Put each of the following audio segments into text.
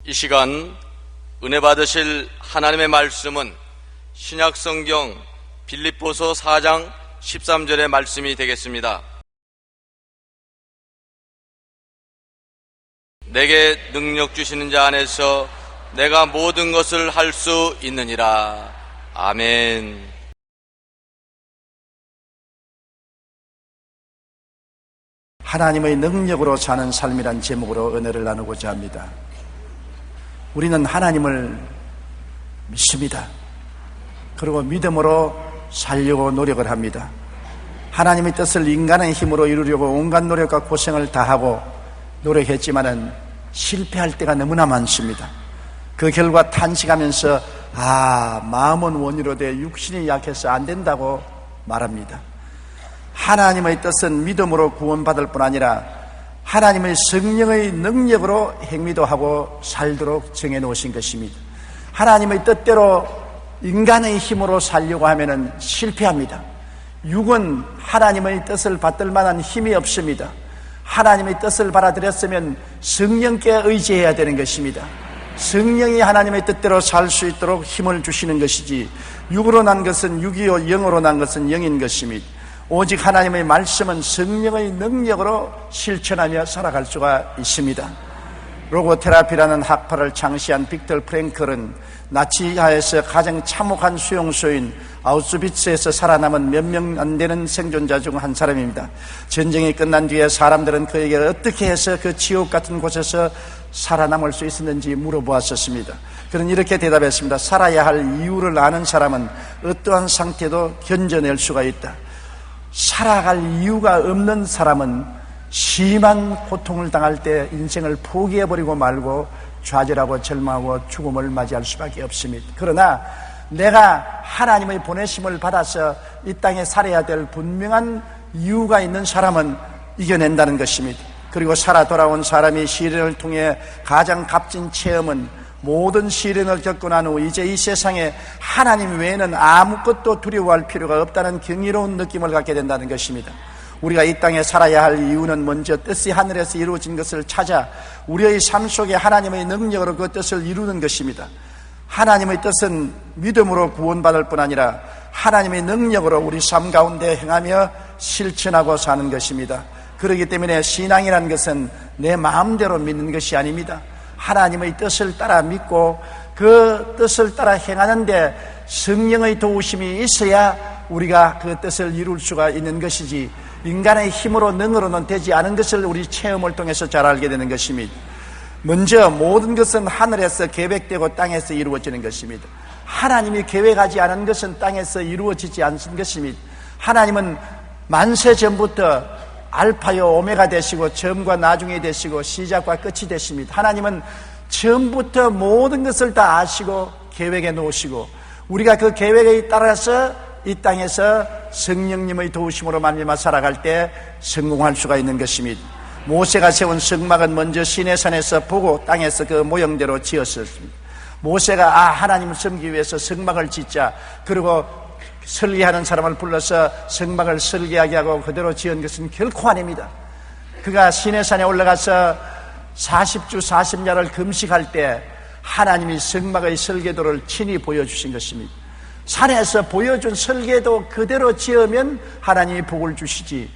이 시간 은혜 받으실 하나님의 말씀은 신약성경 빌립보서 4장 13절의 말씀이 되겠습니다. 내게 능력 주시는 자 안에서 내가 모든 것을 할 수 있느니라. 아멘. 하나님의 능력으로 사는 삶이란 제목으로 은혜를 나누고자 합니다. 우리는 하나님을 믿습니다. 그리고 믿음으로 살려고 노력을 합니다. 하나님의 뜻을 인간의 힘으로 이루려고 온갖 노력과 고생을 다하고 노력했지만은 실패할 때가 너무나 많습니다. 그 결과 탄식하면서 마음은 원이로 돼 육신이 약해서 안 된다고 말합니다. 하나님의 뜻은 믿음으로 구원받을 뿐 아니라 하나님의 성령의 능력으로 행위도 하고 살도록 정해놓으신 것입니다. 하나님의 뜻대로 인간의 힘으로 살려고 하면 실패합니다. 육은 하나님의 뜻을 받들 만한 힘이 없습니다. 하나님의 뜻을 받아들였으면 성령께 의지해야 되는 것입니다. 성령이 하나님의 뜻대로 살 수 있도록 힘을 주시는 것이지, 육으로 난 것은 육이요 영으로 난 것은 영인 것입니다. 오직 하나님의 말씀은 성령의 능력으로 실천하며 살아갈 수가 있습니다. 로고테라피라는 학파를 창시한 빅터 프랭클은 나치하에서 가장 참혹한 수용소인 아우슈비츠에서 살아남은 몇 명 안 되는 생존자 중 한 사람입니다. 전쟁이 끝난 뒤에 사람들은 그에게 어떻게 해서 그 지옥 같은 곳에서 살아남을 수 있었는지 물어보았었습니다. 그는 이렇게 대답했습니다. 살아야 할 이유를 아는 사람은 어떠한 상태도 견뎌낼 수가 있다. 살아갈 이유가 없는 사람은 심한 고통을 당할 때 인생을 포기해버리고 말고 좌절하고 절망하고 죽음을 맞이할 수밖에 없습니다. 그러나 내가 하나님의 보내심을 받아서 이 땅에 살아야 될 분명한 이유가 있는 사람은 이겨낸다는 것입니다. 그리고 살아 돌아온 사람이 시련을 통해 가장 값진 체험은 모든 시련을 겪고 난 후 이제 이 세상에 하나님 외에는 아무것도 두려워할 필요가 없다는 경이로운 느낌을 갖게 된다는 것입니다. 우리가 이 땅에 살아야 할 이유는 먼저 뜻이 하늘에서 이루어진 것을 찾아 우리의 삶 속에 하나님의 능력으로 그 뜻을 이루는 것입니다. 하나님의 뜻은 믿음으로 구원받을 뿐 아니라 하나님의 능력으로 우리 삶 가운데 행하며 실천하고 사는 것입니다. 그렇기 때문에 신앙이라는 것은 내 마음대로 믿는 것이 아닙니다. 하나님의 뜻을 따라 믿고 그 뜻을 따라 행하는데 성령의 도우심이 있어야 우리가 그 뜻을 이룰 수가 있는 것이지, 인간의 힘으로 능으로는 되지 않은 것을 우리 체험을 통해서 잘 알게 되는 것입니다. 먼저 모든 것은 하늘에서 계획되고 땅에서 이루어지는 것입니다. 하나님이 계획하지 않은 것은 땅에서 이루어지지 않은 것입니다. 하나님은 만세 전부터 알파요 오메가 되시고 처음과 나중에 되시고 시작과 끝이 되십니다. 하나님은 처음부터 모든 것을 다 아시고 계획해 놓으시고 우리가 그 계획에 따라서 이 땅에서 성령님의 도우심으로 말미암아 살아갈 때 성공할 수가 있는 것입니다. 모세가 세운 성막은 먼저 시내산에서 보고 땅에서 그 모형대로 지었습니다. 모세가 하나님을 섬기기 위해서 성막을 짓자, 그리고 설계하는 사람을 불러서 성막을 설계하게 하고 그대로 지은 것은 결코 아닙니다. 그가 시내산에 올라가서 40주 40야를 금식할 때 하나님이 성막의 설계도를 친히 보여주신 것입니다. 산에서 보여준 설계도 그대로 지으면 하나님이 복을 주시지,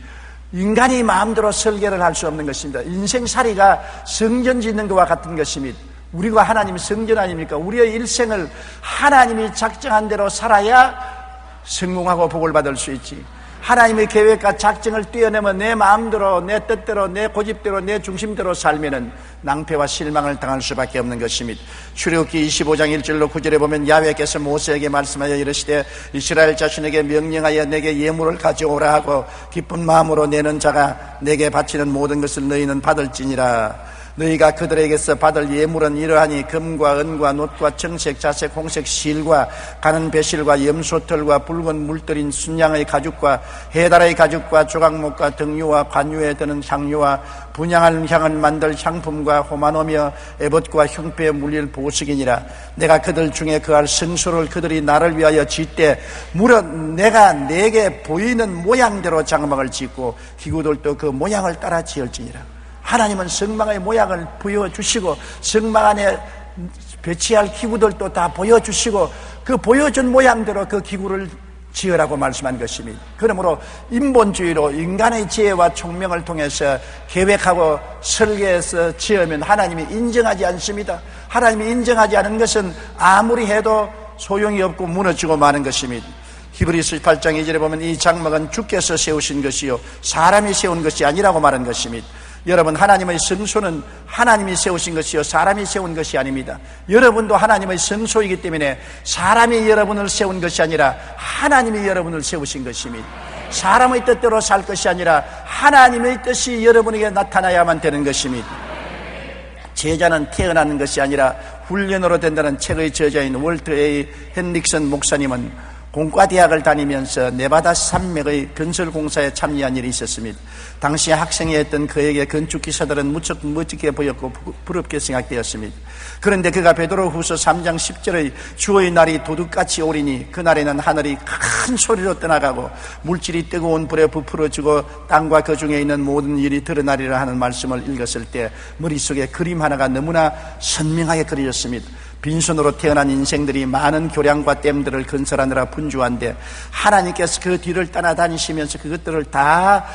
인간이 마음대로 설계를 할 수 없는 것입니다. 인생살이가 성전 짓는 것과 같은 것입니다. 우리가 하나님이 성전 아닙니까? 우리의 일생을 하나님이 작정한 대로 살아야 성공하고 복을 받을 수 있지. 하나님의 계획과 작정을 뛰어넘어 내 마음대로, 내 뜻대로, 내 고집대로, 내 중심대로 살면은 낭패와 실망을 당할 수밖에 없는 것입니다. 출애굽기 25장 1절로 9절에 보면 야훼께서 모세에게 말씀하여 이르시되 이스라엘 자손에게 명령하여 내게 예물을 가져오라 하고 기쁜 마음으로 내는 자가 내게 바치는 모든 것을 너희는 받을지니라. 너희가 그들에게서 받을 예물은 이러하니 금과 은과 놋과 청색, 자색, 홍색 실과 가는 배실과 염소털과 붉은 물들인 순양의 가죽과 해달의 가죽과 조각목과 등유와 관유에 드는 향유와 분향을 향을 만들 향품과 호마노며 에봇과 흉패에 물릴 보석이니라. 내가 그들 중에 그할 성소를 그들이 나를 위하여 짓되 무릇 내가 내게 보이는 모양대로 장막을 짓고 기구들도 그 모양을 따라 지을지니라. 하나님은 성막의 모양을 부여주시고 성막 안에 배치할 기구들도 다 보여주시고 그 보여준 모양대로 그 기구를 지으라고 말씀한 것입니다. 그러므로 인본주의로 인간의 지혜와 총명을 통해서 계획하고 설계해서 지으면 하나님이 인정하지 않습니다. 하나님이 인정하지 않은 것은 아무리 해도 소용이 없고 무너지고 마는 것입니다. 히브리서 8장 2절에 보면 이 장막은 주께서 세우신 것이요 사람이 세운 것이 아니라고 말한 것입니다. 여러분, 하나님의 성소는 하나님이 세우신 것이요 사람이 세운 것이 아닙니다. 여러분도 하나님의 성소이기 때문에 사람이 여러분을 세운 것이 아니라 하나님이 여러분을 세우신 것입니다. 사람의 뜻대로 살 것이 아니라 하나님의 뜻이 여러분에게 나타나야만 되는 것입니다. 제자는 태어나는 것이 아니라 훈련으로 된다는 책의 저자인 월트 A. 헨릭슨 목사님은 공과대학을 다니면서 네바다 산맥의 건설공사에 참여한 일이 있었습니다. 당시 학생이었던 그에게 건축기사들은 무척 멋지게 보였고 부럽게 생각되었습니다. 그런데 그가 베드로후서 3장 10절의 주의 날이 도둑같이 오리니 그날에는 하늘이 큰 소리로 떠나가고 물질이 뜨거운 불에 부풀어지고 땅과 그 중에 있는 모든 일이 드러나리라 하는 말씀을 읽었을 때 머릿속에 그림 하나가 너무나 선명하게 그려졌습니다. 빈손으로 태어난 인생들이 많은 교량과 댐들을 건설하느라 분주한데 하나님께서 그 뒤를 따라다니시면서 그것들을 다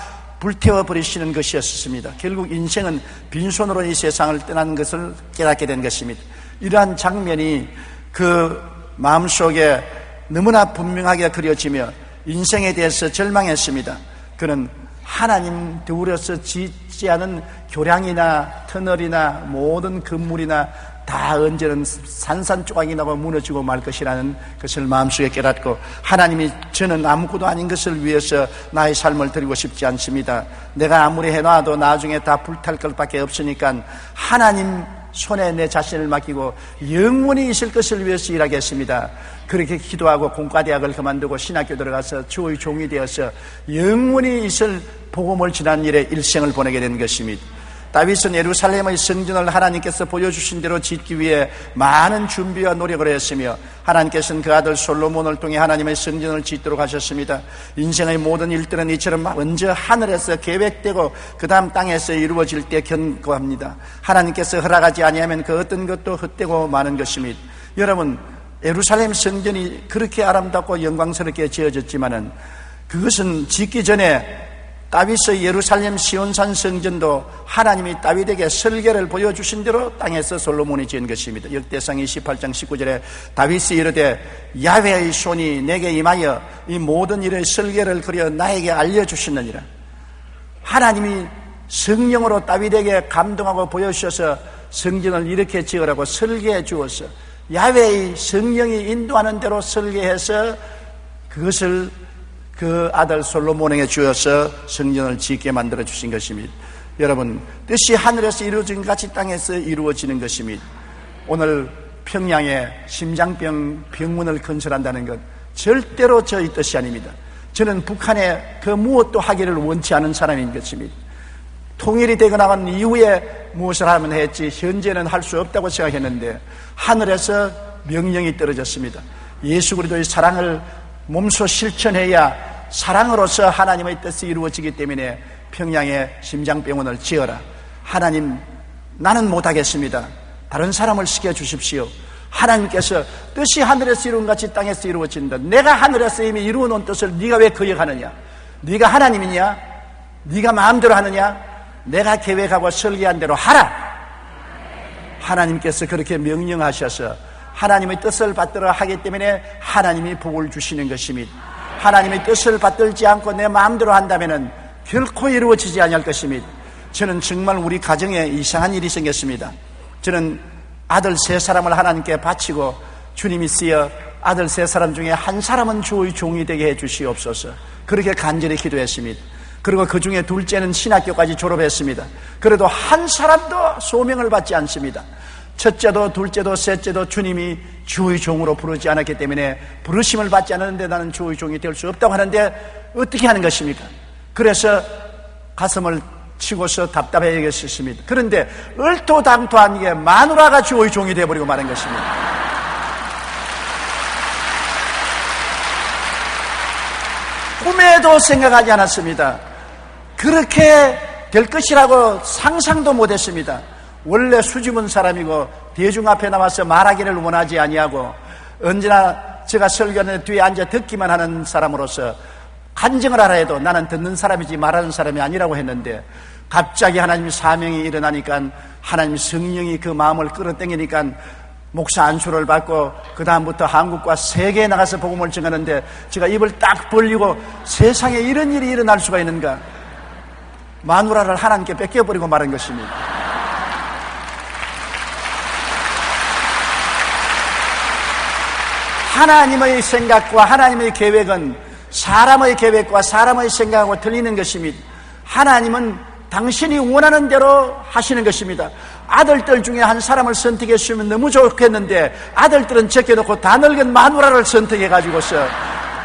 불태워버리시는 것이었습니다. 결국 인생은 빈손으로 이 세상을 떠나는 것을 깨닫게 된 것입니다. 이러한 장면이 그 마음속에 너무나 분명하게 그려지며 인생에 대해서 절망했습니다. 그는 하나님 더불어서 짓지 않은 교량이나 터널이나 모든 건물이나 다 언제는 산산조각이 나고 무너지고 말 것이라는 것을 마음속에 깨닫고 하나님이 저는 아무것도 아닌 것을 위해서 나의 삶을 드리고 싶지 않습니다. 내가 아무리 해놔도 나중에 다 불탈 것밖에 없으니까 하나님 손에 내 자신을 맡기고 영원히 있을 것을 위해서 일하겠습니다. 그렇게 기도하고 공과대학을 그만두고 신학교 들어가서 주의 종이 되어서 영원히 있을 복음을 전하는 일에 일생을 보내게 된 것입니다. 다윗은 예루살렘의 성전을 하나님께서 보여주신 대로 짓기 위해 많은 준비와 노력을 했으며 하나님께서는 그 아들 솔로몬을 통해 하나님의 성전을 짓도록 하셨습니다. 인생의 모든 일들은 이처럼 먼저 하늘에서 계획되고 그 다음 땅에서 이루어질 때 견고합니다. 하나님께서 허락하지 아니하면 그 어떤 것도 헛되고 마는 것입니다. 여러분, 예루살렘 성전이 그렇게 아름답고 영광스럽게 지어졌지만은 그것은 짓기 전에 다윗의 예루살렘 시온산 성전도 하나님이 다윗에게 설계를 보여주신 대로 땅에서 솔로몬이 지은 것입니다. 역대상 28장 19절에 다윗이 이르되 야훼의 손이 내게 임하여 이 모든 일의 설계를 그려 나에게 알려주시느니라. 하나님이 성령으로 다윗에게 감동하고 보여주셔서 성전을 이렇게 지으라고 설계해 주어서 야훼의 성령이 인도하는 대로 설계해서 그것을 그 아들 솔로몬에게 주어서 성전을 짓게 만들어 주신 것입니다. 여러분, 뜻이 하늘에서 이루어진 것 같이 땅에서 이루어지는 것입니다. 오늘 평양에 심장병 병원을 건설한다는 것 절대로 저의 뜻이 아닙니다. 저는 북한에 그 무엇도 하기를 원치 않은 사람인 것입니다. 통일이 되고 나간 이후에 무엇을 하면 했지 현재는 할 수 없다고 생각했는데 하늘에서 명령이 떨어졌습니다. 예수 그리스도의 사랑을 몸소 실천해야 사랑으로서 하나님의 뜻이 이루어지기 때문에 평양에 심장병원을 지어라. 하나님, 나는 못하겠습니다. 다른 사람을 시켜주십시오. 하나님께서 뜻이 하늘에서 이룬 같이 땅에서 이루어진다. 내가 하늘에서 이미 이루어놓은 뜻을 네가 왜 거역하느냐? 네가 하나님이냐? 네가 마음대로 하느냐? 내가 계획하고 설계한 대로 하라. 하나님께서 그렇게 명령하셔서 하나님의 뜻을 받들어 하기 때문에 하나님이 복을 주시는 것입니다. 하나님의 뜻을 받들지 않고 내 마음대로 한다면 결코 이루어지지 않을 것입니다. 저는 정말 우리 가정에 이상한 일이 생겼습니다. 저는 아들 3사람을 하나님께 바치고 주님이 쓰여 아들 3사람 중에 한 사람은 주의 종이 되게 해 주시옵소서. 그렇게 간절히 기도했습니다. 그리고 그 중에 둘째는 신학교까지 졸업했습니다. 그래도 한 사람도 소명을 받지 않습니다. 첫째도 둘째도 셋째도 주님이 주의 종으로 부르지 않았기 때문에 부르심을 받지 않았는데 나는 주의 종이 될 수 없다고 하는데 어떻게 하는 것입니까? 그래서 가슴을 치고서 답답해 여겼습니다. 그런데 얼토당토한 게 마누라가 주의 종이 되어버리고 마는 것입니다. 꿈에도 생각하지 않았습니다. 그렇게 될 것이라고 상상도 못했습니다. 원래 수줍은 사람이고 대중 앞에 나와서 말하기를 원하지 아니하고 언제나 제가 설교하는 뒤에 앉아 듣기만 하는 사람으로서 간증을 하라 해도 나는 듣는 사람이지 말하는 사람이 아니라고 했는데, 갑자기 하나님의 사명이 일어나니까 하나님의 성령이 그 마음을 끌어당기니까 목사 안수를 받고 그 다음부터 한국과 세계에 나가서 복음을 전하는데, 제가 입을 딱 벌리고 세상에 이런 일이 일어날 수가 있는가, 마누라를 하나님께 뺏겨버리고 말한 것입니다. 하나님의 생각과 하나님의 계획은 사람의 계획과 사람의 생각하고 틀리는 것입니다. 하나님은 당신이 원하는 대로 하시는 것입니다. 아들들 중에 한 사람을 선택해 주시면 너무 좋겠는데, 아들들은 제껴놓고 다 늙은 마누라를 선택해 가지고서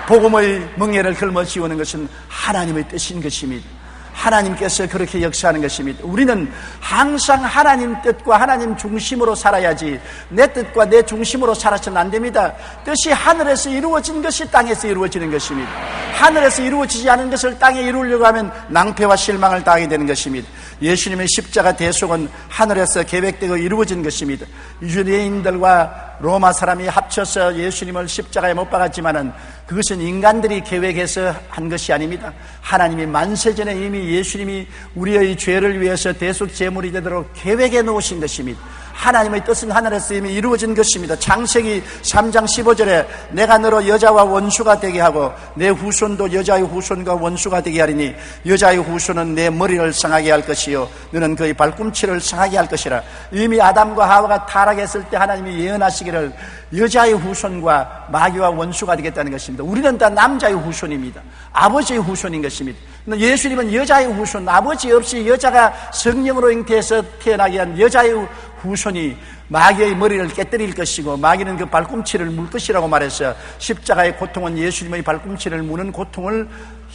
복음의 멍에를 걸머쥐우는 것은 하나님의 뜻인 것입니다. 하나님께서 그렇게 역사하는 것입니다. 우리는 항상 하나님 뜻과 하나님 중심으로 살아야지 내 뜻과 내 중심으로 살아서는 안 됩니다. 뜻이 하늘에서 이루어진 것이 땅에서 이루어지는 것입니다. 하늘에서 이루어지지 않은 것을 땅에 이루려고 하면 낭패와 실망을 당하게 되는 것입니다. 예수님의 십자가 대속은 하늘에서 계획되고 이루어진 것입니다. 유대인들과 로마 사람이 합쳐서 예수님을 십자가에 못 박았지만은 그것은 인간들이 계획해서 한 것이 아닙니다. 하나님이 만세전에 이미 예수님이 우리의 죄를 위해서 대속 제물이 되도록 계획해 놓으신 것입니다. 하나님의 뜻은 하늘에서 이미 이루어진 것입니다. 창세기 3장 15절에 내가 너로 여자와 원수가 되게 하고 내 후손도 여자의 후손과 원수가 되게 하리니 여자의 후손은 내 머리를 상하게 할 것이요 너는 그의 발꿈치를 상하게 할 것이라. 이미 아담과 하와가 타락했을 때 하나님이 예언하시기를 여자의 후손과 마귀와 원수가 되겠다는 것입니다. 우리는 다 남자의 후손입니다. 아버지의 후손인 것입니다. 예수님은 여자의 후손, 아버지 없이 여자가 성령으로 잉태해서 태어나게 한 여자의 후손이 마귀의 머리를 깨뜨릴 것이고 마귀는 그 발꿈치를 물 것이라고 말해서 십자가의 고통은 예수님의 발꿈치를 무는 고통을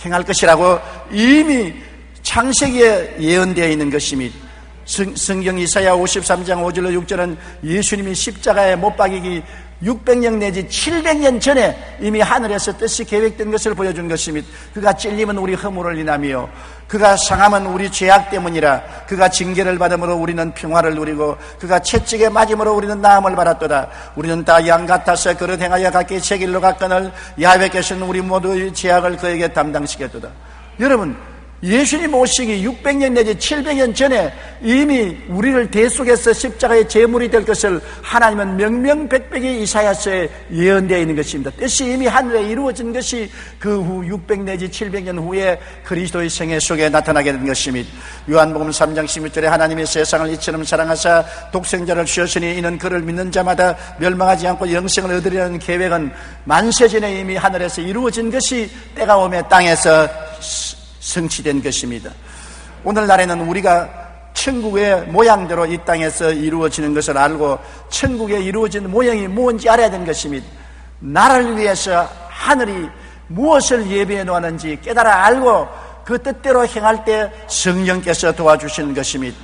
행할 것이라고 이미 창세기에 예언되어 있는 것입니다. 성경 이사야 53장 5절로 6절은 예수님이 십자가에 못 박이기 600년 내지 700년 전에 이미 하늘에서 뜻이 계획된 것을 보여준 것입니다. 그가 찔림은 우리 허물을 인하며 그가 상함은 우리 죄악 때문이라. 그가 징계를 받음으로 우리는 평화를 누리고 그가 채찍에 맞음으로 우리는 나음을 받았도다. 우리는 다 양 같아서 그릇 행하여 각기 제 길로 갔거늘 야훼께서는 우리 모두의 죄악을 그에게 담당시켰도다. 여러분, 예수님 오시기 600년 내지 700년 전에 이미 우리를 대속해서 십자가의 제물이 될 것을 하나님은 명명백백이 이사야서에 예언되어 있는 것입니다. 뜻이 이미 하늘에 이루어진 것이 그 후 600 내지 700년 후에 그리스도의 생애 속에 나타나게 된 것입니다. 요한복음 3장 16절에 하나님이 세상을 이처럼 사랑하사 독생자를 주셨으니 이는 그를 믿는 자마다 멸망하지 않고 영생을 얻으리라는 계획은 만세전에 이미 하늘에서 이루어진 것이 때가 오매 땅에서 성취된 것입니다. 오늘날에는 우리가 천국의 모양대로 이 땅에서 이루어지는 것을 알고 천국에 이루어진 모양이 뭔지 알아야 되는 것입니다. 나를 위해서 하늘이 무엇을 예비해 놓았는지 깨달아 알고 그 뜻대로 행할 때 성령께서 도와주시는 것입니다.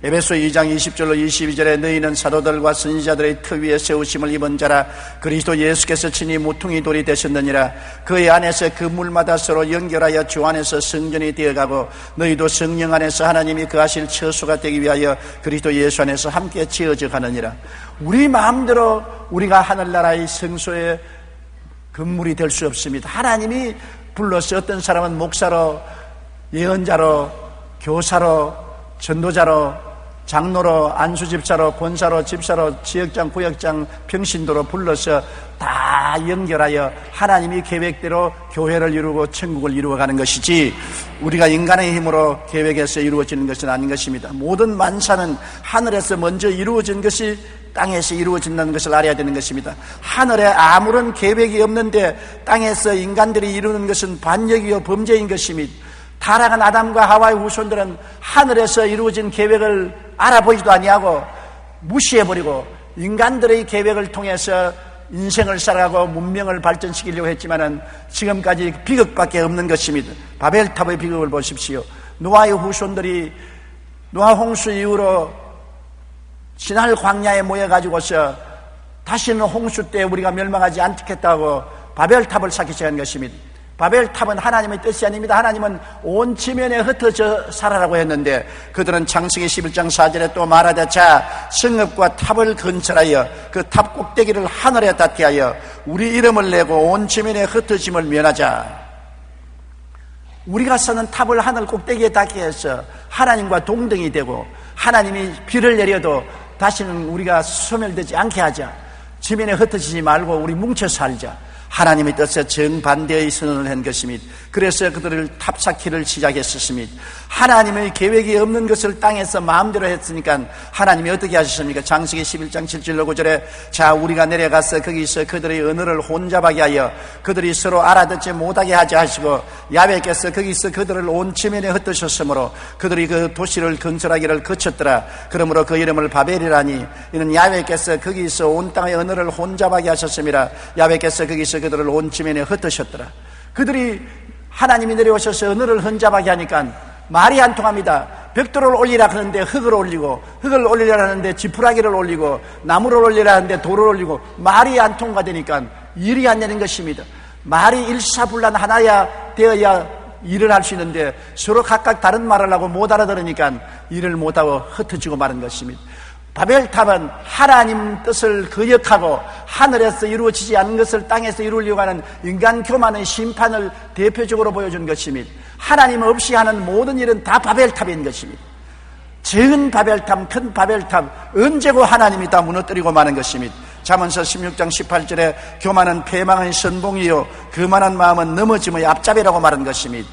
에베소 2장 20절로 22절에 너희는 사도들과 선지자들의 터 위에 세우심을 입은 자라. 그리스도 예수께서 친히 모퉁이 돌이 되셨느니라. 그의 안에서 그 물마다 서로 연결하여 주 안에서 성전이 되어가고 너희도 성령 안에서 하나님이 거하실 처소가 되기 위하여 그리스도 예수 안에서 함께 지어져 가느니라. 우리 마음대로 우리가 하늘나라의 성소의 건물이 될 수 없습니다. 하나님이 불러서 어떤 사람은 목사로, 예언자로, 교사로, 전도자로, 장로로, 안수집사로, 권사로, 집사로, 지역장, 구역장, 평신도로 불러서 다 연결하여 하나님이 계획대로 교회를 이루고 천국을 이루어가는 것이지 우리가 인간의 힘으로 계획해서 이루어지는 것은 아닌 것입니다. 모든 만사는 하늘에서 먼저 이루어진 것이 땅에서 이루어진다는 것을 알아야 되는 것입니다. 하늘에 아무런 계획이 없는데 땅에서 인간들이 이루는 것은 반역이요 범죄인 것입니다. 타락한 아담과 하와의 후손들은 하늘에서 이루어진 계획을 알아보지도 아니하고 무시해버리고 인간들의 계획을 통해서 인생을 살아가고 문명을 발전시키려고 했지만은 지금까지 비극밖에 없는 것입니다. 바벨탑의 비극을 보십시오. 노아의 후손들이 노아 홍수 이후로 신할 광야에 모여가지고서 다시는 홍수 때 우리가 멸망하지 않겠다고 바벨탑을 쌓기 시작한 것입니다. 바벨탑은 하나님의 뜻이 아닙니다. 하나님은 온 지면에 흩어져 살아라고 했는데 그들은 창세기 11장 4절에 또 말하되 자 성읍과 탑을 건설하여 그 탑 꼭대기를 하늘에 닿게 하여 우리 이름을 내고 온 지면에 흩어짐을 면하자. 우리가 쓰는 탑을 하늘 꼭대기에 닿게 해서 하나님과 동등이 되고 하나님이 비를 내려도 다시는 우리가 소멸되지 않게 하자. 지면에 흩어지지 말고 우리 뭉쳐 살자. 하나님의 뜻에 정반대의 선언을 한 것입니다. 그래서 그들을 탑쌓기를 시작했었습니다. 하나님의 계획이 없는 것을 땅에서 마음대로 했으니까 하나님이 어떻게 하셨습니까? 창세기 11장 7절 9절에 자 우리가 내려가서 거기서 그들의 언어를 혼잡하게 하여 그들이 서로 알아듣지 못하게 하지 하시고 야훼께서 거기서 그들을 온 지면에 흩으셨으므로 그들이 그 도시를 건설하기를 거쳤더라. 그러므로 그 이름을 바벨이라니 이는 야훼께서 거기서 온 땅의 언어를 혼잡하게 하셨습니다. 야훼께서 거기서 그들을 온 지면에 흩으셨더라. 그들이 하나님이 내려오셔서 언어를 혼잡하게 하니까 말이 안 통합니다. 벽돌을 올리라 하는데 흙을 올리고 흙을 올리라 하는데 지푸라기를 올리고 나무를 올리라 하는데 돌을 올리고 말이 안 통과되니까 일이 안 되는 것입니다. 말이 일사불란 하나야 되어야 일을 할 수 있는데 서로 각각 다른 말을 하고 못 알아들으니까 일을 못하고 흩어지고 마는 것입니다. 바벨탑은 하나님 뜻을 거역하고 하늘에서 이루어지지 않은 것을 땅에서 이루려고 하는 인간 교만의 심판을 대표적으로 보여준 것입니다. 하나님 없이 하는 모든 일은 다 바벨탑인 것입니다. 적은 바벨탑, 큰 바벨탑, 언제고 하나님이 다 무너뜨리고 마는 것입니다. 잠언서 16장 18절에 교만은 패망의 선봉이요 거만한 마음은 넘어짐의 앞잡이라고 말한 것입니다.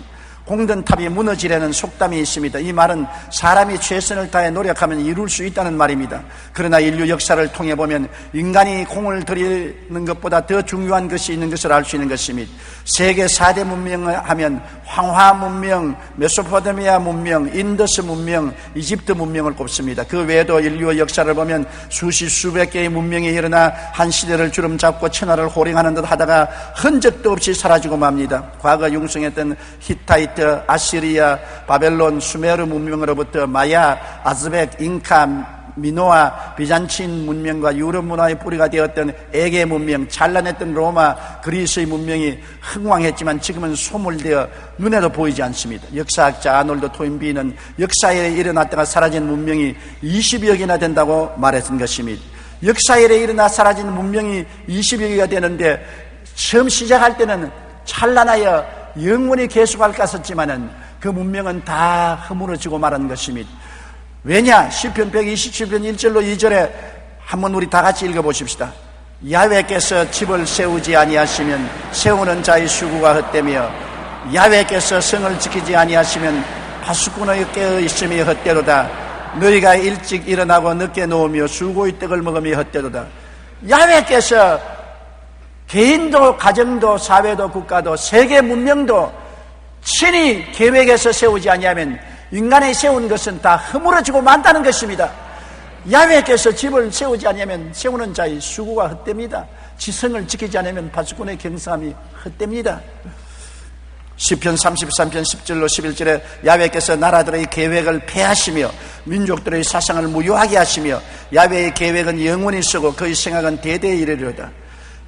공든 탑이 무너지려는 속담이 있습니다. 이 말은 사람이 최선을 다해 노력하면 이룰 수 있다는 말입니다. 그러나 인류 역사를 통해 보면 인간이 공을 들이는 것보다 더 중요한 것이 있는 것을 알 수 있는 것입니다. 세계 4대 문명을 하면 황화 문명, 메소포타미아 문명, 인더스 문명, 이집트 문명을 꼽습니다. 그 외에도 인류의 역사를 보면 수십 수백 개의 문명이 일어나 한 시대를 주름잡고 천하를 호령하는 듯 하다가 흔적도 없이 사라지고 맙니다. 과거 융성했던 히타이트, 아시리아, 바벨론, 수메르 문명으로부터 마야, 아즈벡, 잉카, 미노아, 비잔틴 문명과 유럽 문화의 뿌리가 되었던 에게 문명, 찬란했던 로마, 그리스의 문명이 흥왕했지만 지금은 소멸되어 눈에도 보이지 않습니다. 역사학자 아놀드 토인비는 역사에 일어났다가 사라진 문명이 20여 개나 된다고 말했던 것입니다. 역사에 일어나 사라진 문명이 20여 개가 되는데 처음 시작할 때는 찬란하여 영원히 계속할까 했지만은 그 문명은 다 허물어지고 말한 것입니다. 왜냐? 시편 127편 1절로 2절에 한번 우리 다 같이 읽어보십시다. 야훼께서 집을 세우지 아니하시면 세우는 자의 수고가 헛되며 야훼께서 성을 지키지 아니하시면 파수꾼의 깨어 있음이 헛되도다. 너희가 일찍 일어나고 늦게 누우며 수고의 떡을 먹으며 헛되도다. 야훼께서 개인도 가정도 사회도 국가도 세계 문명도 친히 계획해서 세우지 아니하면 인간이 세운 것은 다 허물어지고 만다는 것입니다. 야훼께서 집을 세우지 아니하면 세우는 자의 수고가 헛됩니다. 지성을 지키지 않으면 파수꾼의 경사함이 헛됩니다. 시편 33편 10절로 11절에 야훼께서 나라들의 계획을 폐하시며 민족들의 사상을 무효하게 하시며 야훼의 계획은 영원히 쓰고 그의 생각은 대대에 이르리로다.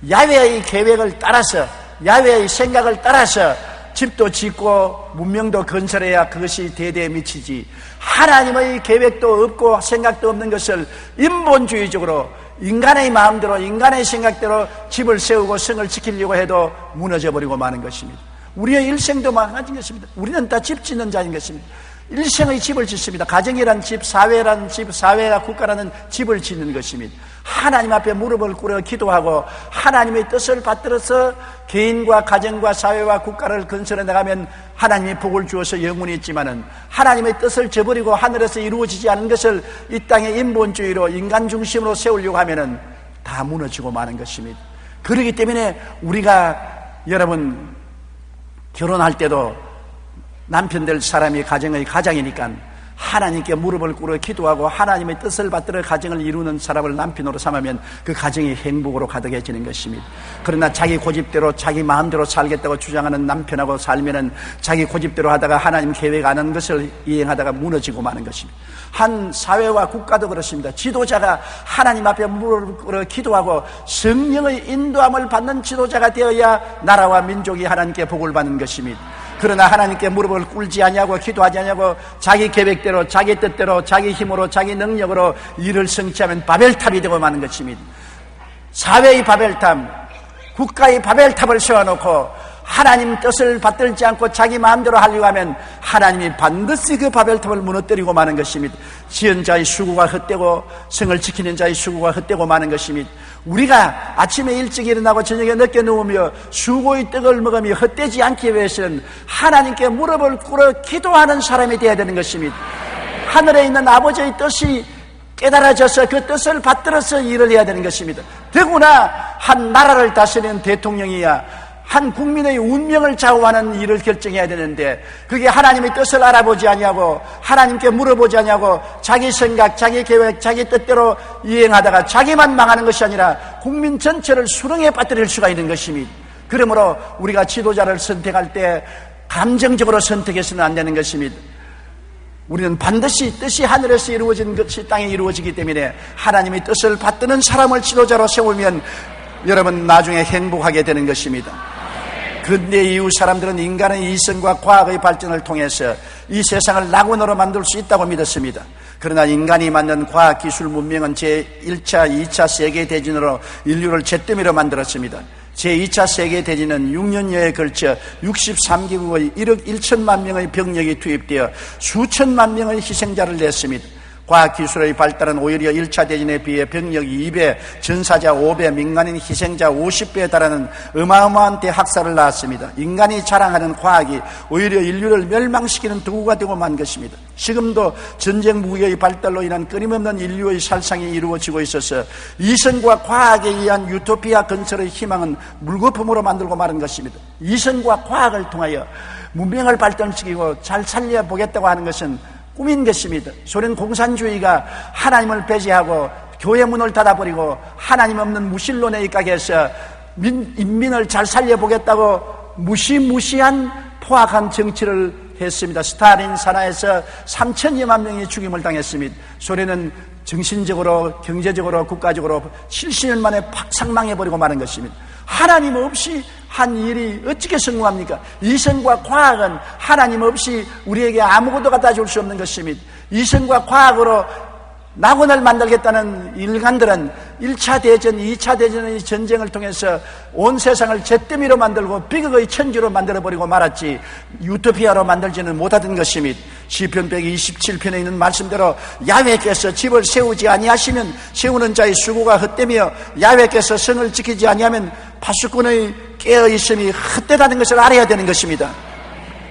야훼의 계획을 따라서 야훼의 생각을 따라서 집도 짓고 문명도 건설해야 그것이 대대에 미치지, 하나님의 계획도 없고 생각도 없는 것을 인본주의적으로 인간의 마음대로 인간의 생각대로 집을 세우고 성을 지키려고 해도 무너져 버리고 마는 것입니다. 우리의 일생도 망가진 것입니다. 우리는 다 집 짓는 자인 것입니다. 일생의 집을 짓습니다. 가정이란 집, 사회란 집, 사회와 국가라는 집을 짓는 것입니다. 하나님 앞에 무릎을 꿇어 기도하고 하나님의 뜻을 받들어서 개인과 가정과 사회와 국가를 건설해 나가면 하나님이 복을 주어서 영원히 있지만은 하나님의 뜻을 저버리고 하늘에서 이루어지지 않은 것을 이 땅의 인본주의로 인간 중심으로 세우려고 하면은 다 무너지고 마는 것입니다. 그렇기 때문에 우리가 여러분 결혼할 때도 남편 될 사람이 가정의 가장이니까 하나님께 무릎을 꿇어 기도하고 하나님의 뜻을 받들어 가정을 이루는 사람을 남편으로 삼으면 그 가정이 행복으로 가득해지는 것입니다. 그러나 자기 고집대로 자기 마음대로 살겠다고 주장하는 남편하고 살면은 자기 고집대로 하다가 하나님 계획 안 한 것을 이행하다가 무너지고 마는 것입니다. 한 사회와 국가도 그렇습니다. 지도자가 하나님 앞에 무릎을 꿇어 기도하고 성령의 인도함을 받는 지도자가 되어야 나라와 민족이 하나님께 복을 받는 것입니다. 그러나 하나님께 무릎을 꿇지 아니하고 기도하지 아니하고 자기 계획대로 자기 뜻대로 자기 힘으로 자기 능력으로 일을 성취하면 바벨탑이 되고 마는 것입니다. 사회의 바벨탑, 국가의 바벨탑을 세워놓고 하나님 뜻을 받들지 않고 자기 마음대로 하려고 하면 하나님이 반드시 그 바벨탑을 무너뜨리고 마는 것입니다. 지은 자의 수고가 헛되고 성을 지키는 자의 수고가 헛되고 마는 것입니다. 우리가 아침에 일찍 일어나고 저녁에 늦게 누우며 수고의 떡을 먹으며 헛되지 않기 위해서는 하나님께 무릎을 꿇어 기도하는 사람이 되어야 되는 것입니다. 하늘에 있는 아버지의 뜻이 깨달아져서 그 뜻을 받들어서 일을 해야 되는 것입니다. 더구나 한 나라를 다스리는 대통령이야 한 국민의 운명을 좌우하는 일을 결정해야 되는데 그게 하나님의 뜻을 알아보지 아니하고 하나님께 물어보지 아니하고 자기 생각, 자기 계획, 자기 뜻대로 이행하다가 자기만 망하는 것이 아니라 국민 전체를 수렁에 빠뜨릴 수가 있는 것입니다. 그러므로 우리가 지도자를 선택할 때 감정적으로 선택해서는 안 되는 것입니다. 우리는 반드시 뜻이 하늘에서 이루어진 것이 땅에 이루어지기 때문에 하나님의 뜻을 받드는 사람을 지도자로 세우면 여러분 나중에 행복하게 되는 것입니다. 근대 이후 사람들은 인간의 이성과 과학의 발전을 통해서 이 세상을 낙원으로 만들 수 있다고 믿었습니다. 그러나 인간이 만든 과학기술 문명은 제1차, 2차 세계대전으로 인류를 잿더미로 만들었습니다. 제2차 세계대전은 6년여에 걸쳐 63개국의 1억 1천만 명의 병력이 투입되어 수천만 명의 희생자를 냈습니다. 과학기술의 발달은 오히려 1차 대전에 비해 병력이 2배, 전사자 5배, 민간인 희생자 50배에 달하는 어마어마한 대학살을 낳았습니다. 인간이 자랑하는 과학이 오히려 인류를 멸망시키는 도구가 되고 만 것입니다. 지금도 전쟁 무기의 발달로 인한 끊임없는 인류의 살상이 이루어지고 있어서 이성과 과학에 의한 유토피아 건설의 희망은 물거품으로 만들고 마는 것입니다. 이성과 과학을 통하여 문명을 발전시키고 잘 살려보겠다고 하는 것은 꿈인 것입니다. 소련 공산주의가 하나님을 배제하고 교회 문을 닫아버리고 하나님 없는 무신론에 입각해서 인민을 잘 살려보겠다고 무시무시한 포악한 정치를 했습니다. 스탈린 산하에서 3천여만 명이 죽임을 당했습니다. 소련은 정신적으로 경제적으로 국가적으로 70년 만에 팍상망해버리고 마는 것입니다. 하나님 없이 한 일이 어떻게 성공합니까? 이성과 과학은 하나님 없이 우리에게 아무것도 갖다 줄 수 없는 것입니다. 이성과 과학으로 낙원을 만들겠다는 일간들은 1차 대전, 2차 대전의 전쟁을 통해서 온 세상을 잿더미로 만들고 비극의 천지로 만들어버리고 말았지 유토피아로 만들지는 못하던 것입니다. 시편 127편에 있는 말씀대로 야훼께서 집을 세우지 아니하시면 세우는 자의 수고가 헛되며 야훼께서 성을 지키지 아니하면 파수꾼의 깨어있음이 헛되다는 것을 알아야 되는 것입니다.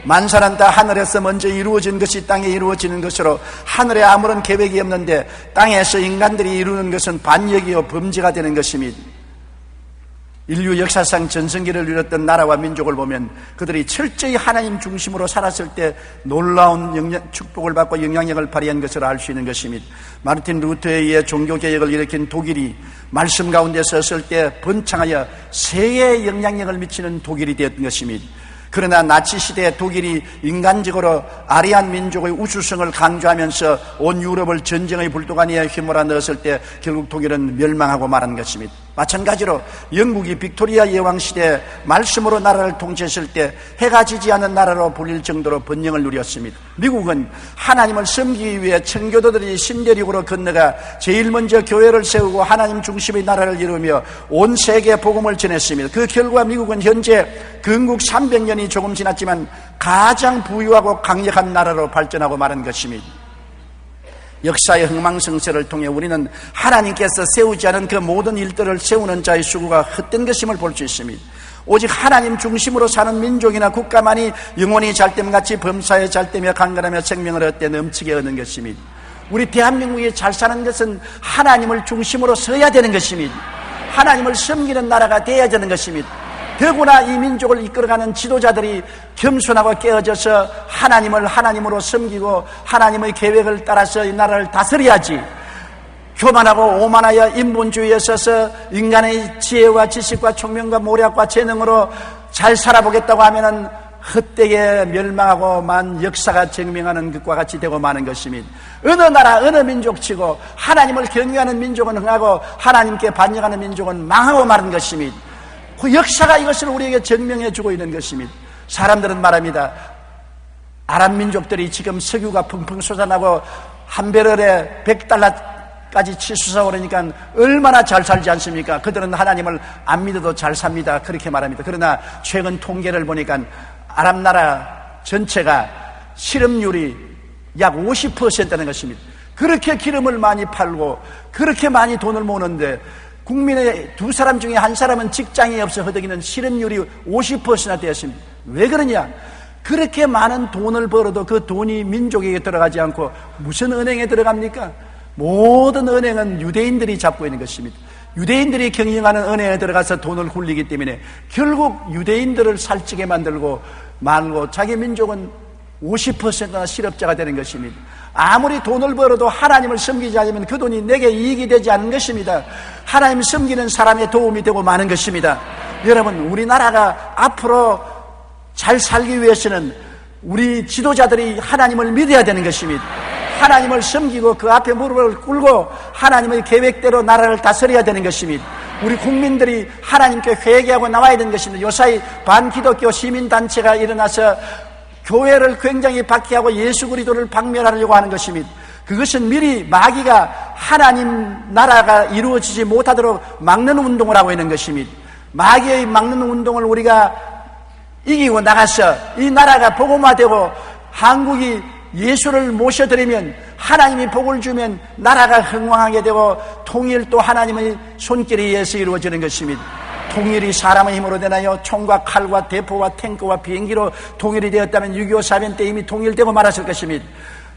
만사는 다 하늘에서 먼저 이루어진 것이 땅에 이루어지는 것으로 하늘에 아무런 계획이 없는데 땅에서 인간들이 이루는 것은 반역이요 범죄가 되는 것입니다. 인류 역사상 전성기를 누렸던 나라와 민족을 보면 그들이 철저히 하나님 중심으로 살았을 때 놀라운 축복을 받고 영향력을 발휘한 것을 알 수 있는 것입니다. 마르틴 루터에 의해 종교개혁을 일으킨 독일이 말씀 가운데 섰을 때 번창하여 세계에 영향력을 미치는 독일이 되었던 것입니다. 그러나 나치 시대의 독일이 인간적으로 아리안 민족의 우수성을 강조하면서 온 유럽을 전쟁의 불도가니에 휘몰아 넣었을 때 결국 독일은 멸망하고 말한 것입니다. 마찬가지로 영국이 빅토리아 여왕 시대에 말씀으로 나라를 통치했을 때 해가 지지 않은 나라로 불릴 정도로 번영을 누렸습니다. 미국은 하나님을 섬기기 위해 청교도들이 신대륙으로 건너가 제일 먼저 교회를 세우고 하나님 중심의 나라를 이루며 온 세계에 복음을 전했습니다. 그 결과 미국은 현재 건국 300년이 조금 지났지만 가장 부유하고 강력한 나라로 발전하고 말한 것입니다. 역사의 흥망성쇠를 통해 우리는 하나님께서 세우지 않은 그 모든 일들을 세우는 자의 수고가 헛된 것임을 볼 수 있습니다. 오직 하나님 중심으로 사는 민족이나 국가만이 영혼이 잘됨같이 범사에 잘되며 강건하며 생명을 얻되 넘치게 얻는 것입니다. 우리 대한민국이 잘 사는 것은 하나님을 중심으로 서야 되는 것입니다. 하나님을 섬기는 나라가 되어야 되는 것입니다. 더구나 이 민족을 이끌어가는 지도자들이 겸손하고 깨어져서 하나님을 하나님으로 섬기고 하나님의 계획을 따라서 이 나라를 다스려야지, 교만하고 오만하여 인본주의에 서서 인간의 지혜와 지식과 총명과 모략과 재능으로 잘 살아보겠다고 하면은 헛되게 멸망하고 만 역사가 증명하는 것과 같이 되고 마는 것입니다. 어느 나라 어느 민족치고 하나님을 경외하는 민족은 흥하고 하나님께 반역하는 민족은 망하고 마는 것입니다. 그 역사가 이것을 우리에게 증명해 주고 있는 것입니다. 사람들은 말합니다. 아랍 민족들이 지금 석유가 펑펑 솟아나고 한 배럴에 $100까지 치솟아 오르니까 얼마나 잘 살지 않습니까? 그들은 하나님을 안 믿어도 잘 삽니다. 그렇게 말합니다. 그러나 최근 통계를 보니까 아랍 나라 전체가 실업률이 약 50%라는 것입니다. 그렇게 기름을 많이 팔고 그렇게 많이 돈을 모으는데 국민의 두 사람 중에 한 사람은 직장이 없어 허덕이는 실업률이 50%나 되었습니다. 왜 그러냐? 그렇게 많은 돈을 벌어도 그 돈이 민족에게 들어가지 않고 무슨 은행에 들어갑니까? 모든 은행은 유대인들이 잡고 있는 것입니다. 유대인들이 경영하는 은행에 들어가서 돈을 굴리기 때문에 결국 유대인들을 살찌게 만들고 말고 자기 민족은 50%나 실업자가 되는 것입니다. 아무리 돈을 벌어도 하나님을 섬기지 않으면 그 돈이 내게 이익이 되지 않는 것입니다. 하나님 섬기는 사람의 도움이 되고 마는 것입니다. 여러분, 우리나라가 앞으로 잘 살기 위해서는 우리 지도자들이 하나님을 믿어야 되는 것입니다. 하나님을 섬기고 그 앞에 무릎을 꿇고 하나님의 계획대로 나라를 다스려야 되는 것입니다. 우리 국민들이 하나님께 회개하고 나와야 되는 것입니다. 요사이 반기독교 시민단체가 일어나서 교회를 굉장히 박해하고 예수 그리스도를 박멸하려고 하는 것입니다. 그것은 미리 마귀가 하나님 나라가 이루어지지 못하도록 막는 운동을 하고 있는 것입니다. 마귀의 막는 운동을 우리가 이기고 나가서 이 나라가 복음화되고 한국이 예수를 모셔드리면 하나님이 복을 주면 나라가 흥왕하게 되고 통일도 하나님의 손길에 의해서 이루어지는 것입니다. 통일이 사람의 힘으로 되나요? 총과 칼과 대포와 탱크와 비행기로 통일이 되었다면 6.25 사변 때 이미 통일되고 말았을 것입니다.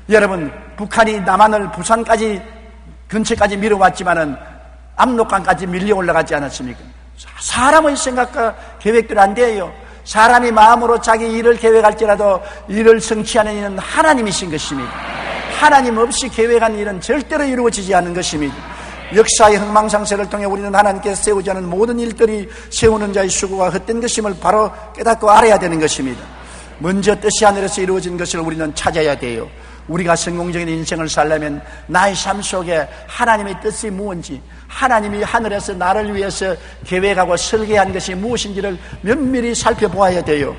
여러분, 북한이 남한을 부산까지 근처까지 밀어왔지만은 압록강까지 밀려 올라가지 않았습니까? 사람의 생각과 계획대로 안 돼요. 사람이 마음으로 자기 일을 계획할지라도 일을 성취하는 이는 하나님이신 것입니다. 하나님 없이 계획한 일은 절대로 이루어지지 않는 것입니다. 역사의 흥망상세를 통해 우리는 하나님께서 세우지 않은 모든 일들이 세우는 자의 수고가 헛된 것임을 바로 깨닫고 알아야 되는 것입니다. 먼저 뜻이 하늘에서 이루어진 것을 우리는 찾아야 돼요. 우리가 성공적인 인생을 살려면 나의 삶 속에 하나님의 뜻이 무엇인지, 하나님이 하늘에서 나를 위해서 계획하고 설계한 것이 무엇인지를 면밀히 살펴보아야 돼요.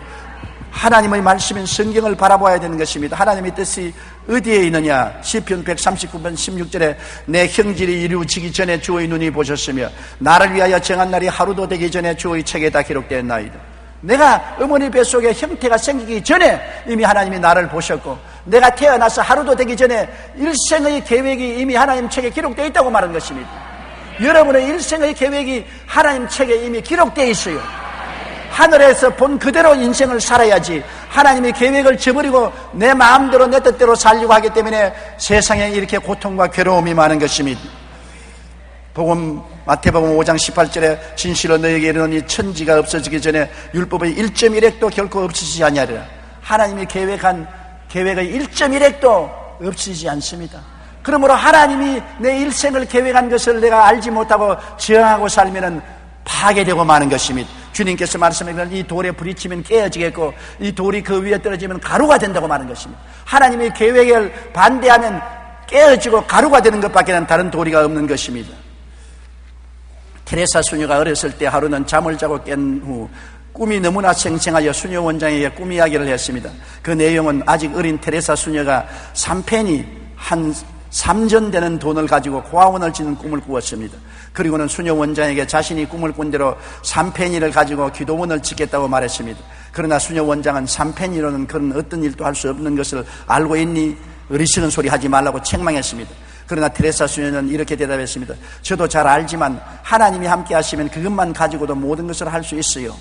하나님의 말씀인 성경을 바라봐야 되는 것입니다. 하나님의 뜻이 어디에 있느냐? 시편 139편 16절에 내 형질이 이루어지기 전에 주의 눈이 보셨으며 나를 위하여 정한 날이 하루도 되기 전에 주의 책에 다 기록되었나이다. 내가 어머니 뱃속에 형태가 생기기 전에 이미 하나님이 나를 보셨고 내가 태어나서 하루도 되기 전에 일생의 계획이 이미 하나님 책에 기록되어 있다고 말하는 것입니다. 여러분의 일생의 계획이 하나님 책에 이미 기록되어 있어요. 하늘에서 본 그대로 인생을 살아야지 하나님의 계획을 저버리고 내 마음대로 내 뜻대로 살려고 하기 때문에 세상에 이렇게 고통과 괴로움이 많은 것입니다. 마태복음 5장 18절에 진실로 너에게 이르노니 천지가 없어지기 전에 율법의 1.1핵도 결코 없어지지 아니하리라. 하나님이 계획한 계획의 1.1핵도 없어지지 않습니다. 그러므로 하나님이 내 일생을 계획한 것을 내가 알지 못하고 저항하고 살면은 파괴되고 마는 것입니다. 주님께서 말씀하시는 이 돌에 부딪히면 깨어지겠고 이 돌이 그 위에 떨어지면 가루가 된다고 말하는 것입니다. 하나님의 계획을 반대하면 깨어지고 가루가 되는 것밖에는 다른 도리가 없는 것입니다. 테레사 수녀가 어렸을 때 하루는 잠을 자고 깬 후 꿈이 너무나 생생하여 수녀 원장에게 꿈 이야기를 했습니다. 그 내용은 아직 어린 테레사 수녀가 3페니 한 3전 되는 돈을 가지고 고아원을 짓는 꿈을 꾸었습니다. 그리고는 수녀 원장에게 자신이 꿈을 꾼 대로 3페니를 가지고 기도원을 짓겠다고 말했습니다. 그러나 수녀 원장은 3페니로는 그런 어떤 일도 할 수 없는 것을 알고 있니? 어리석은 소리 하지 말라고 책망했습니다. 그러나 테레사 수녀는 이렇게 대답했습니다. 저도 잘 알지만 하나님이 함께 하시면 그것만 가지고도 모든 것을 할 수 있어요.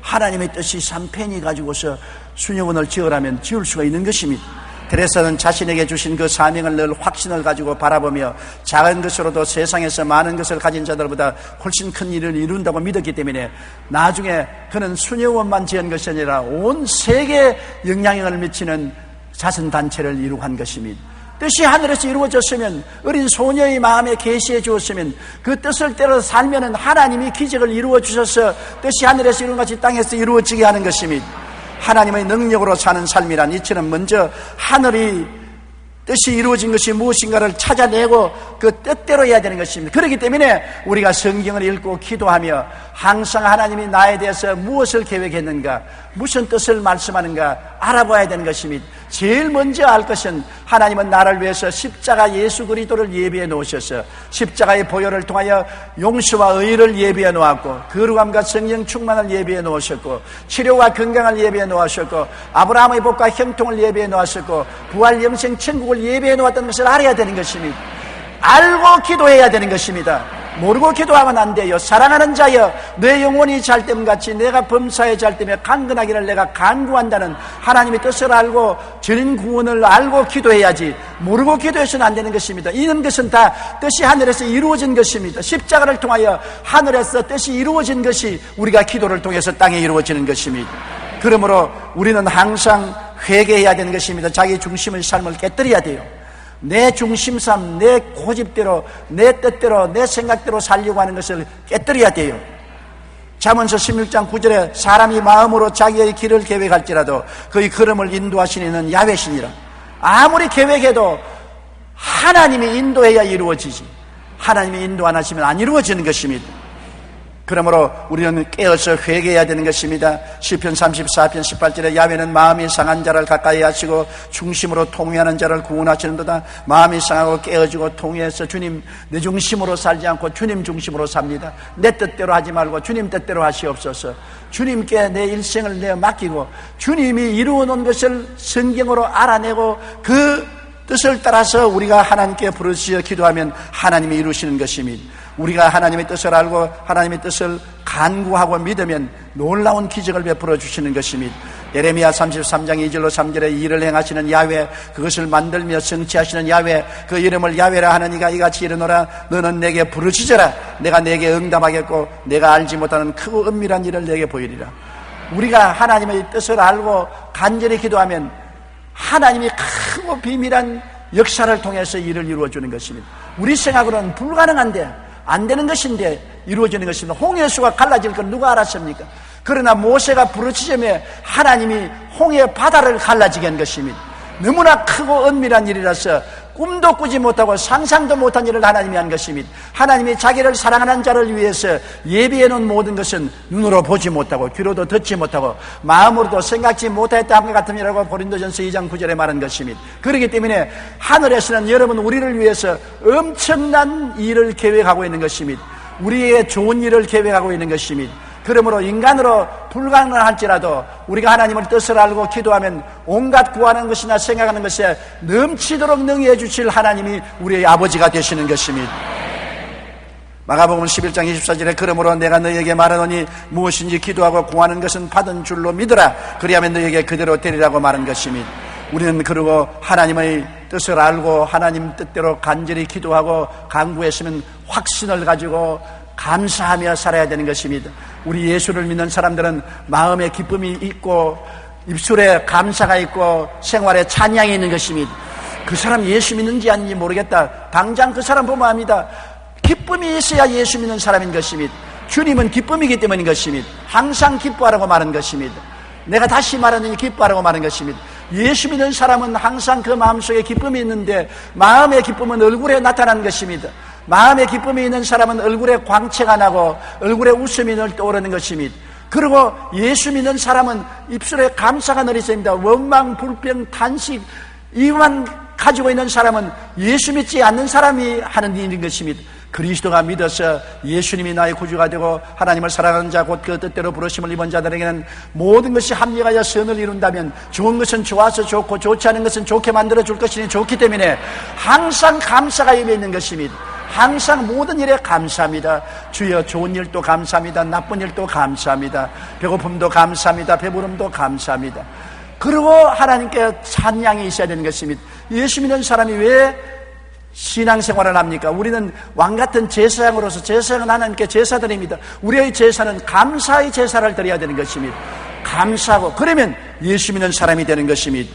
하나님의 뜻이 3페니 가지고서 수녀원을 지으라면 지을 수가 있는 것입니다. 테레사는 자신에게 주신 그 사명을 늘 확신을 가지고 바라보며 작은 것으로도 세상에서 많은 것을 가진 자들보다 훨씬 큰 일을 이룬다고 믿었기 때문에 나중에 그는 수녀원만 지은 것이 아니라 온 세계에 영향력을 미치는 자선단체를 이루고 한 것입니다. 뜻이 하늘에서 이루어졌으면, 어린 소녀의 마음에 계시해 주었으면, 그 뜻을 따라 살면은 하나님이 기적을 이루어 주셔서 뜻이 하늘에서 이룬 같이 땅에서 이루어지게 하는 것입니다. 하나님의 능력으로 사는 삶이란 이처럼 먼저 하늘이 뜻이 이루어진 것이 무엇인가를 찾아내고 그 뜻대로 해야 되는 것입니다. 그렇기 때문에 우리가 성경을 읽고 기도하며 항상 하나님이 나에 대해서 무엇을 계획했는가, 무슨 뜻을 말씀하는가 알아봐야 되는 것입니다. 제일 먼저 알 것은 하나님은 나를 위해서 십자가 예수 그리스도를 예비해 놓으셔서 십자가의 보혈을 통하여 용서와 의를 예비해 놓았고, 거룩함과 성령 충만을 예비해 놓으셨고, 치료와 건강을 예비해 놓으셨고, 아브라함의 복과 형통을 예비해 놓으셨고, 부활 영생 천국을 예비해 놓았다는 것을 알아야 되는 것입니다. 알고 기도해야 되는 것입니다. 모르고 기도하면 안 돼요. 사랑하는 자여, 내 영혼이 잘됨같이 내가 범사에 잘됨에 강건하기를 내가 간구한다는 하나님의 뜻을 알고 전 구원을 알고 기도해야지, 모르고 기도해서는 안 되는 것입니다. 이런 것은 다 뜻이 하늘에서 이루어진 것입니다. 십자가를 통하여 하늘에서 뜻이 이루어진 것이 우리가 기도를 통해서 땅에 이루어지는 것입니다. 그러므로 우리는 항상 회개해야 되는 것입니다. 자기 중심의 삶을 깨뜨려야 돼요. 내 중심삼, 내 고집대로, 내 뜻대로, 내 생각대로 살려고 하는 것을 깨뜨려야 돼요. 잠언서 16장 9절에 사람이 마음으로 자기의 길을 계획할지라도 그의 걸음을 인도하시는 야훼시니라. 아무리 계획해도 하나님이 인도해야 이루어지지, 하나님이 인도 안 하시면 안 이루어지는 것입니다. 그러므로 우리는 깨어서 회개해야 되는 것입니다. 시편 34편 18절에 야훼는 마음이 상한 자를 가까이 하시고 중심으로 통회하는 자를 구원하시는도다. 마음이 상하고 깨어지고 통회해서 주님 내 중심으로 살지 않고 주님 중심으로 삽니다. 내 뜻대로 하지 말고 주님 뜻대로 하시옵소서. 주님께 내 일생을 내어 맡기고 주님이 이루어 놓은 것을 성경으로 알아내고 그 뜻을 따라서 우리가 하나님께 부르짖어 기도하면 하나님이 이루시는 것입니다. 우리가 하나님의 뜻을 알고 하나님의 뜻을 간구하고 믿으면 놀라운 기적을 베풀어 주시는 것입니다. 예레미야 33장 2절로 3절에 일을 행하시는 야훼, 그것을 만들며 성취하시는 야훼, 그 이름을 야훼라 하느니가 이같이 이르노라. 너는 내게 부르짖어라. 내가 내게 응답하겠고 내가 알지 못하는 크고 은밀한 일을 내게 보이리라. 우리가 하나님의 뜻을 알고 간절히 기도하면 하나님이 크고 비밀한 역사를 통해서 일을 이루어주는 것입니다. 우리 생각으로는 불가능한데, 안 되는 것인데 이루어지는 것입니다. 홍해수가 갈라질 건 누가 알았습니까? 그러나 모세가 부르짖으며 하나님이 홍해 바다를 갈라지게 한 것입니다. 너무나 크고 은밀한 일이라서 꿈도 꾸지 못하고 상상도 못한 일을 하나님이 한 것입니다. 하나님이 자기를 사랑하는 자를 위해서 예비해 놓은 모든 것은 눈으로 보지 못하고 귀로도 듣지 못하고 마음으로도 생각지 못했다 함과 같음이라고 고린도전서 2장 9절에 말한 것입니다. 그렇기 때문에 하늘에서는 여러분 우리를 위해서 엄청난 일을 계획하고 있는 것입니다. 우리의 좋은 일을 계획하고 있는 것입니다. 그러므로 인간으로 불가능할지라도 우리가 하나님을 뜻을 알고 기도하면 온갖 구하는 것이나 생각하는 것에 넘치도록 능히 해주실 하나님이 우리의 아버지가 되시는 것입니다. 마가복음 11장 24절에 그러므로 내가 너희에게 말하노니 무엇인지 기도하고 구하는 것은 받은 줄로 믿으라. 그리하면 너희에게 그대로 되리라고 말한 것입니다. 우리는 그러고 하나님의 뜻을 알고 하나님 뜻대로 간절히 기도하고 간구했으면 확신을 가지고 감사하며 살아야 되는 것입니다. 우리 예수를 믿는 사람들은 마음에 기쁨이 있고 입술에 감사가 있고 생활에 찬양이 있는 것입니다. 그 사람 예수 믿는지 아닌지 모르겠다. 당장 그 사람 보면 압니다. 기쁨이 있어야 예수 믿는 사람인 것입니다. 주님은 기쁨이기 때문인 것입니다. 항상 기뻐하라고 말한 것입니다. 내가 다시 말하느니 기뻐하라고 말한 것입니다. 예수 믿는 사람은 항상 그 마음속에 기쁨이 있는데 마음의 기쁨은 얼굴에 나타나는 것입니다. 마음의 기쁨이 있는 사람은 얼굴에 광채가 나고 얼굴에 웃음이 늘 떠오르는 것입니다. 그리고 예수 믿는 사람은 입술에 감사가 늘 있습니다. 원망, 불평, 탄식 이만 가지고 있는 사람은 예수 믿지 않는 사람이 하는 일인 것입니다. 그리스도가 믿어서 예수님이 나의 구주가 되고 하나님을 사랑하는 자 곧 그 뜻대로 부르심을 입은 자들에게는 모든 것이 합력하여 선을 이룬다면 좋은 것은 좋아서 좋고 좋지 않은 것은 좋게 만들어 줄 것이니 좋기 때문에 항상 감사가 임해 있는 것입니다. 항상 모든 일에 감사합니다. 주여 좋은 일도 감사합니다. 나쁜 일도 감사합니다. 배고픔도 감사합니다. 배부름도 감사합니다. 그리고 하나님께 찬양이 있어야 되는 것입니다. 예수 믿는 사람이 왜 신앙생활을 합니까? 우리는 왕같은 제사장으로서 제사장은 하나님께 제사드립니다. 우리의 제사는 감사의 제사를 드려야 되는 것입니다. 감사하고 그러면 예수 믿는 사람이 되는 것입니다.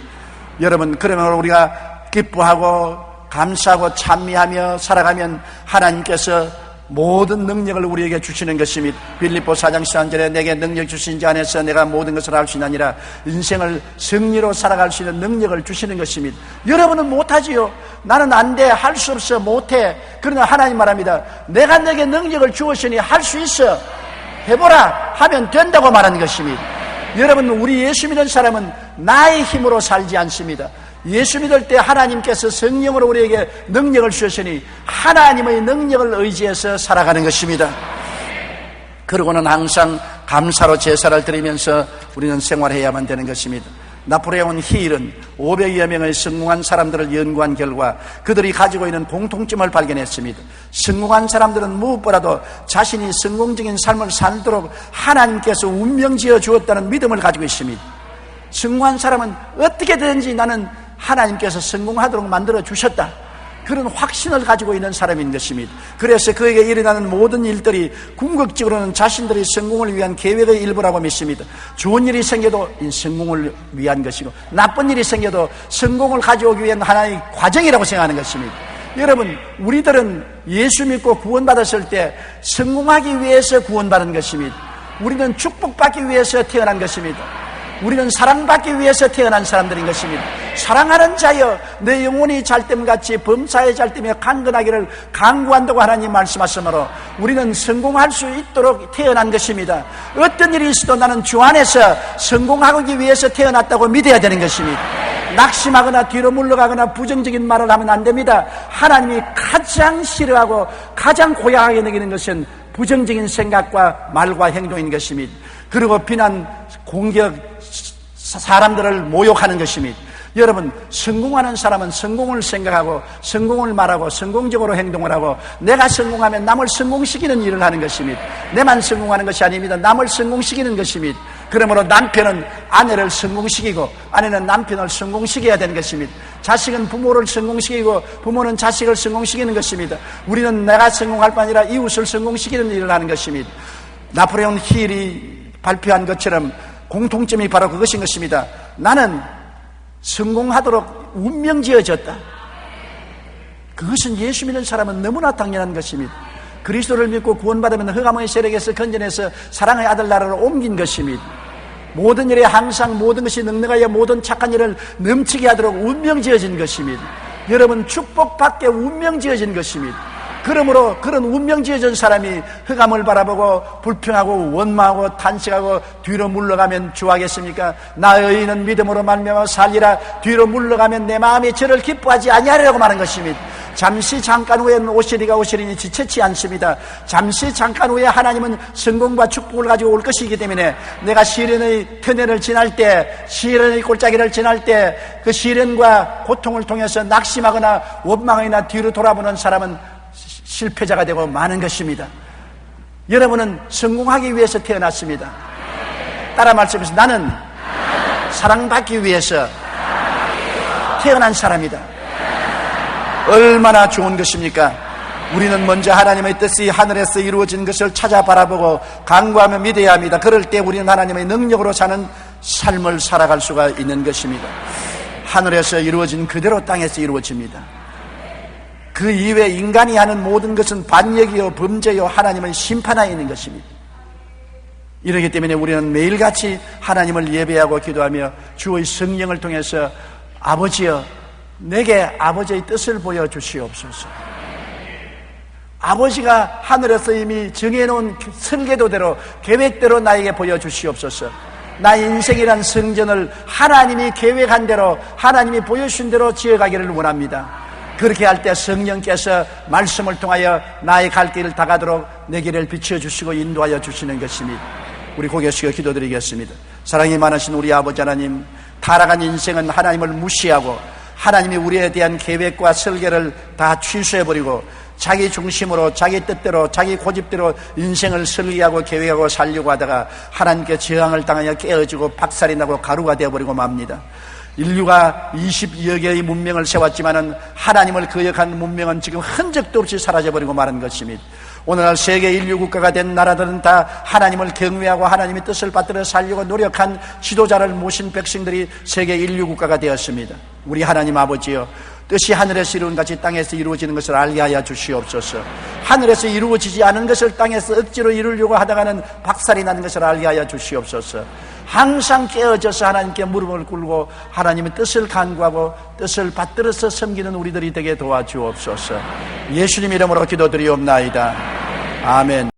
여러분, 그러면 우리가 기뻐하고 감사하고 찬미하며 살아가면 하나님께서 모든 능력을 우리에게 주시는 것입니다. 빌립보 4장 13절에 내게 능력 주신 자 안에서 내가 모든 것을 할 수 있느니라. 인생을 승리로 살아갈 수 있는 능력을 주시는 것입니다. 여러분은 못하지요. 나는 안 돼, 할 수 없어, 못해. 그러나 하나님 말합니다. 내가 내게 능력을 주었으니 할 수 있어, 해보라 하면 된다고 말하는 것입니다. 여러분, 우리 예수 믿는 사람은 나의 힘으로 살지 않습니다. 예수 믿을 때 하나님께서 성령으로 우리에게 능력을 주셨으니 하나님의 능력을 의지해서 살아가는 것입니다. 그러고는 항상 감사로 제사를 드리면서 우리는 생활해야만 되는 것입니다. 나폴레옹 힐은 500여 명의 성공한 사람들을 연구한 결과 그들이 가지고 있는 공통점을 발견했습니다. 성공한 사람들은 무엇보다도 자신이 성공적인 삶을 살도록 하나님께서 운명 지어 주었다는 믿음을 가지고 있습니다. 성공한 사람은 어떻게든지 나는 하나님께서 성공하도록 만들어 주셨다, 그런 확신을 가지고 있는 사람인 것입니다. 그래서 그에게 일어나는 모든 일들이 궁극적으로는 자신들의 성공을 위한 계획의 일부라고 믿습니다. 좋은 일이 생겨도 성공을 위한 것이고 나쁜 일이 생겨도 성공을 가져오기 위한 하나의 과정이라고 생각하는 것입니다. 여러분, 우리들은 예수 믿고 구원받았을 때 성공하기 위해서 구원받은 것입니다. 우리는 축복받기 위해서 태어난 것입니다. 우리는 사랑받기 위해서 태어난 사람들인 것입니다. 사랑하는 자여 내 영혼이 잘됨같이 범사에 잘되며 강건하기를 간구한다고 하나님 말씀하시므로 우리는 성공할 수 있도록 태어난 것입니다. 어떤 일이 있어도 나는 주 안에서 성공하기 위해서 태어났다고 믿어야 되는 것입니다. 낙심하거나 뒤로 물러가거나 부정적인 말을 하면 안 됩니다. 하나님이 가장 싫어하고 가장 고약하게 여기는 것은 부정적인 생각과 말과 행동인 것입니다. 그리고 비난, 공격, 사람들을 모욕하는 것입니다. 여러분, 성공하는 사람은 성공을 생각하고 성공을 말하고 성공적으로 행동을 하고 내가 성공하면 남을 성공시키는 일을 하는 것입니다. 내만 성공하는 것이 아닙니다. 남을 성공시키는 것입니다. 그러므로 남편은 아내를 성공시키고 아내는 남편을 성공시켜야 되는 것입니다. 자식은 부모를 성공시키고 부모는 자식을 성공시키는 것입니다. 우리는 내가 성공할 뿐 아니라 이웃을 성공시키는 일을 하는 것입니다. 나폴레옹 힐이 발표한 것처럼 공통점이 바로 그것인 것입니다. 나는 성공하도록 운명 지어졌다. 그것은 예수 믿는 사람은 너무나 당연한 것입니다. 그리스도를 믿고 구원받으면 흑암의 세력에서 건져내서 사랑의 아들 나라로 옮긴 것입니다. 모든 일에 항상 모든 것이 능력하여 모든 착한 일을 넘치게 하도록 운명 지어진 것입니다. 여러분, 축복받게 운명 지어진 것입니다. 그러므로 그런 운명 지어진 사람이 흑암을 바라보고 불평하고 원망하고 탄식하고 뒤로 물러가면 좋아하겠습니까? 나의 의인은 믿음으로 말미암아 살리라. 뒤로 물러가면 내 마음이 저를 기뻐하지 아니하리라고 말한 것입니다. 잠시 잠깐 후에는 오시리가 오시리니 지체치 않습니다. 잠시 잠깐 후에 하나님은 성공과 축복을 가지고 올 것이기 때문에 내가 시련의 터널을 지날 때, 시련의 골짜기를 지날 때 그 시련과 고통을 통해서 낙심하거나 원망이나 뒤로 돌아보는 사람은 실패자가 되고 마는 것입니다. 여러분은 성공하기 위해서 태어났습니다. 따라 말씀해서 나는 사랑받기 위해서 태어난 사람이다. 얼마나 좋은 것입니까? 우리는 먼저 하나님의 뜻이 하늘에서 이루어진 것을 찾아 바라보고 간구하며 믿어야 합니다. 그럴 때 우리는 하나님의 능력으로 사는 삶을 살아갈 수가 있는 것입니다. 하늘에서 이루어진 그대로 땅에서 이루어집니다. 그 이외에 인간이 하는 모든 것은 반역이요 범죄요 하나님의 심판하에 있는 것입니다. 이러기 때문에 우리는 매일같이 하나님을 예배하고 기도하며 주의 성령을 통해서 아버지여 내게 아버지의 뜻을 보여주시옵소서. 아버지가 하늘에서 이미 정해놓은 설계도대로 계획대로 나에게 보여주시옵소서. 나의 인생이란 성전을 하나님이 계획한 대로 하나님이 보여주신 대로 지어가기를 원합니다. 그렇게 할 때 성령께서 말씀을 통하여 나의 갈 길을 다가도록 내 길을 비춰주시고 인도하여 주시는 것입니다. 우리 고개 숙여 기도드리겠습니다. 사랑이 많으신 우리 아버지 하나님, 타락한 인생은 하나님을 무시하고 하나님이 우리에 대한 계획과 설계를 다 취소해버리고 자기 중심으로 자기 뜻대로 자기 고집대로 인생을 설계하고 계획하고 살려고 하다가 하나님께 저항을 당하여 깨어지고 박살이 나고 가루가 되어버리고 맙니다. 인류가 22여 개의 문명을 세웠지만은 하나님을 거역한 문명은 지금 흔적도 없이 사라져버리고 마는 것입니다. 오늘날 세계 인류 국가가 된 나라들은 다 하나님을 경외하고 하나님의 뜻을 받들어 살려고 노력한 지도자를 모신 백성들이 세계 인류 국가가 되었습니다. 우리 하나님 아버지여, 뜻이 하늘에서 이루어진 같이 땅에서 이루어지는 것을 알게 하여 주시옵소서. 하늘에서 이루어지지 않은 것을 땅에서 억지로 이루려고 하다가는 박살이 나는 것을 알게 하여 주시옵소서. 항상 깨어져서 하나님께 무릎을 꿇고 하나님의 뜻을 간구하고 뜻을 받들어서 섬기는 우리들이 되게 도와주옵소서. 예수님 이름으로 기도드리옵나이다. 아멘.